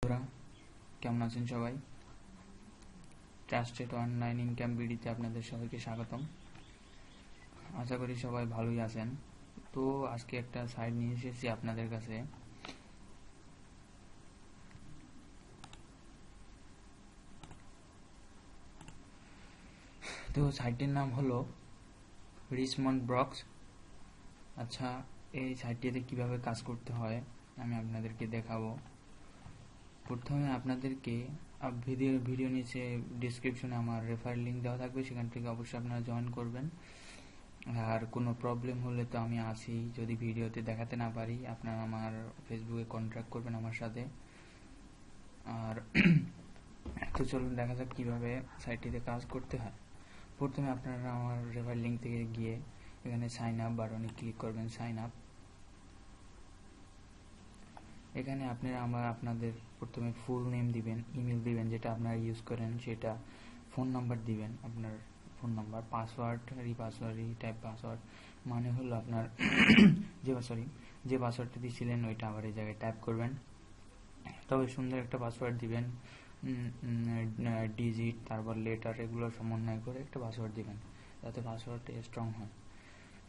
বন্ধুরা, কেমন আছেন সবাই? ট্রাস্টেড অনলাইন ইনকাম বিডিতে আপনাদের সবাইকে স্বাগতম। আশা করি সবাই ভালোই আছেন। তো আজকে একটা সাইট নিয়ে এসেছি আপনাদের কাছে। তো সাইটটির নাম হলো রিচমন্ড ব্লগস। আচ্ছা, এই সাইটটিতে কিভাবে কাজ করতে হয় আমি আপনাদেরকে দেখাবো। প্রথমে আপনাদেরকে ভিডিও নিচে ডিসক্রিপশনে আমার রেফার লিঙ্ক দেওয়া থাকবে, সেখান থেকে অবশ্যই আপনারা জয়েন করবেন। আর কোনো প্রবলেম হলে তো আমি আছি, যদি ভিডিওতে দেখাতে না পারি আপনারা আমার ফেসবুকে কন্ট্যাক্ট করবেন আমার সাথে। আর তো চলুন দেখা যাক কীভাবে সাইটটিতে কাজ করতে হয়। প্রথমে আপনারা আমার রেফার লিঙ্ক থেকে গিয়ে এখানে সাইন আপ বাটনে ক্লিক করবেন। সাইন আপ, এখানে আপনারা আপনাদের প্রথমে ফুল নেম দিবেন, ইমেল দিবেন যেটা আপনারা ইউজ করেন সেটা, ফোন নাম্বার দিবেন, আপনার phone number, password type password মানে হলো আপনার যে পাসওয়ার্ডটা দিয়েছিলেন ওইটা আবার এই জায়গায় টাইপ করবেন। তবে সুন্দর একটা পাসওয়ার্ড দিবেন, ডিজিট তারপর লেটার এগুলো সমন্বয় করে একটা পাসওয়ার্ড দিবেন যাতে পাসওয়ার্ডটা স্ট্রং হয়।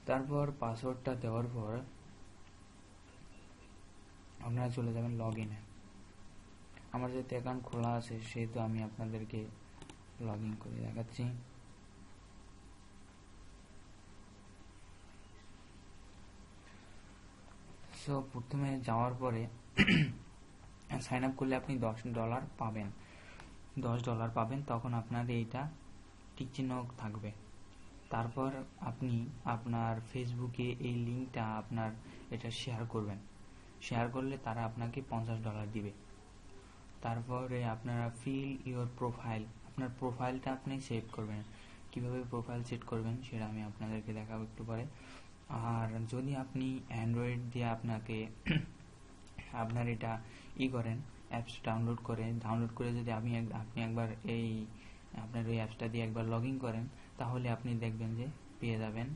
তারপর পাসওয়ার্ডটা দেওয়ার পর আপনারা চলে যাবেন লগ ইনে। আমার যেহেতু অ্যাকাউন্ট খোলা আছে সেহেতু আমি আপনাদেরকে লগ ইন করে দেখাচ্ছি। সো প্রথমে যাওয়ার পরে সাইন আপ করলে আপনি $10 পাবেন। $10 পাবেন, তখন আপনার এইটা টিক চিহ্ন থাকবে। তারপর আপনি আপনার ফেসবুকে এই লিঙ্কটা আপনার এটা শেয়ার করবেন। শেয়ার করলে তারা আপনাকে $50 দিবে। তারপরে আপনারা ফিল ইওর প্রোফাইল, আপনার প্রোফাইলটা আপনি সেভ করবেন। কিভাবে প্রোফাইল সেট করবেন সেটা আমি আপনাদেরকে দেখাবো একটু পরে। আর যদি আপনি অ্যান্ড্রয়েড দিয়ে আপনার এটা করেন, অ্যাপস ডাউনলোড করে যদি আপনি একবার এই আপনার ওই অ্যাপসটা দিয়ে একবার লগ ইন করেন, তাহলে আপনি দেখবেন যে পেয়ে যাবেন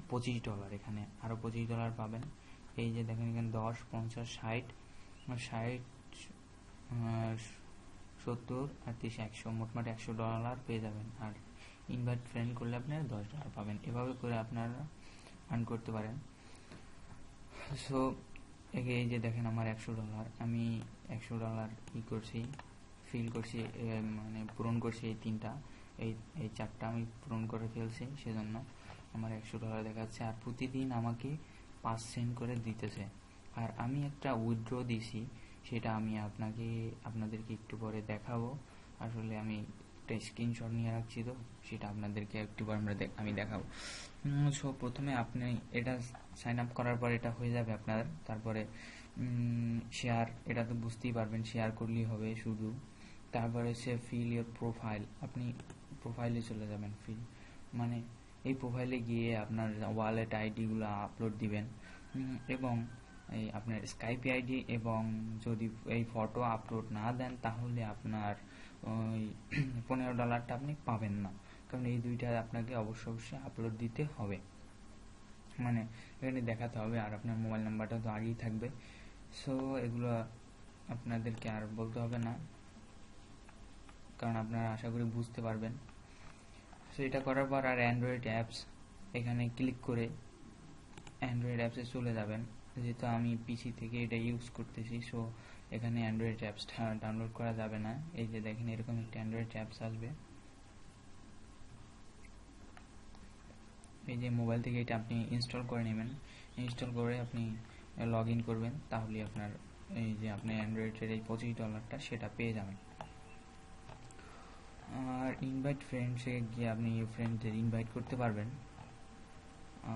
$25। এখানে আরও $25 পাবেন। এই যে দেখেন এখানে 10, 50, 60, 70 আর 30, 100, মোটমাট $100 পেয়ে যাবেন। আর ইনভাইট ফ্রেন্ড করলে আপনারা $10 পাবেন। এভাবে করে আপনারা আর্ন করতে পারেন। সো এই যে দেখেন আমার $100, আমি $100 ফিল করছি, মানে পূরণ করছি। এই চারটা আমি পূরণ করে ফেলছি, সেজন্য আমার $100 দেখাচ্ছে। আর প্রতিদিন আমাকে 5 সেন্ট করে দিতেছে। আর আমি একটা উইথড্র দিছি, সেটা আমি আপনাদেরকে একটু পরে দেখাবো। আসলে আমি একটা স্ক্রিনশট নিয়ে রাখছি, তো সেটা আপনাদেরকে একটু পরে আমি দেখাবো। সো প্রথমে আপনি এটা সাইন আপ করার পর এটা হয়ে যাবে আপনার। তারপরে শেয়ার, এটা তো বুঝতেই পারবেন, শেয়ার করলেই হবে শুধু। তারপরে সে ফিল ইওর প্রোফাইল, আপনি প্রোফাইলে চলে যাবেন। মানে এই প্রোফাইলে গিয়ে আপনার ওয়ালেট আইডিগুলো আপলোড দিবেন, এবং এই আপনার স্কাইপ আইডি, এবং যদি এই ফটো আপলোড না দেন তাহলে আপনার ওই $15 আপনি পাবেন না, কারণ এই দুইটা আপনাকে অবশ্যই আপলোড দিতে হবে, মানে এখানে দেখাতে হবে। আর আপনার মোবাইল নাম্বারটা তো আগেই থাকবে। সো এগুলো আপনাদেরকে আর বলতে হবে না, কারণ আপনারা আশা করি বুঝতে পারবেন। সো এটা করার পর আর অ্যান্ড্রয়েড অ্যাপস, এখানে ক্লিক করে অ্যান্ড্রয়েড অ্যাপসে চলে যাবেন। যেহেতু আমি পিসি থেকে এটা ইউজ করতেছি, সো এখানে অ্যান্ড্রয়েড অ্যাপসটা ডাউনলোড করা যাবে না। এই যে দেখেন এরকম একটা অ্যান্ড্রয়েড অ্যাপস আসবে, এই যে মোবাইল থেকে এটা আপনি ইনস্টল করে নেবেন। ইনস্টল করে আপনি লগ ইন করবেন, তাহলে আপনার এই যে আপনি অ্যান্ড্রয়েডের এই $25 সেটা পেয়ে যাবেন। আর ইনভাইট ফ্রেন্ডসে গিয়ে আপনি ফ্রেন্ডদের ইনভাইট করতে পারবেন।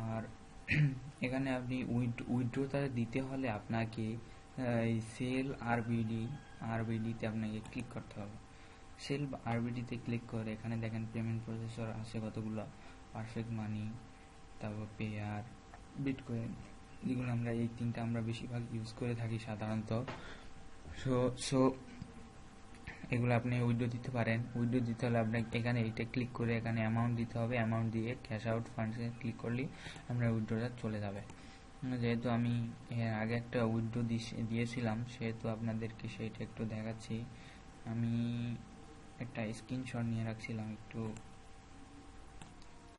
আর এখানে আপনি উইথড্রোটা দিতে হলে আপনাকে এই সেল আরবিডিতে আপনাকে ক্লিক করতে হবে। সেল আরবিডিতে ক্লিক করে এখানে দেখেন পেমেন্ট প্রসেসর আছে কতগুলো, পারফেক্ট মানি, তারপর পেয়ার, বিটকয়েন, যেগুলো আমরা এই তিনটা আমরা বেশিরভাগ ইউজ করে থাকি সাধারণত। সো এগুলো আপনি উইথড্র দিতে পারেন। উইথড্র দিতে হলে আপনাকে এখানে এইটা ক্লিক করে এখানে অ্যামাউন্ট দিতে হবে। অ্যামাউন্ট দিয়ে ক্যাশ আউট ফান্ডসে ক্লিক করলেই আপনার উইথড্রটা চলে যাবে। যেহেতু আমি এর আগে একটা উইথড্র দিয়েছিলাম, সেহেতু আপনাদেরকে সেইটা একটু দেখাচ্ছি। আমি একটা স্ক্রিনশট নিয়ে রাখছিলাম, একটু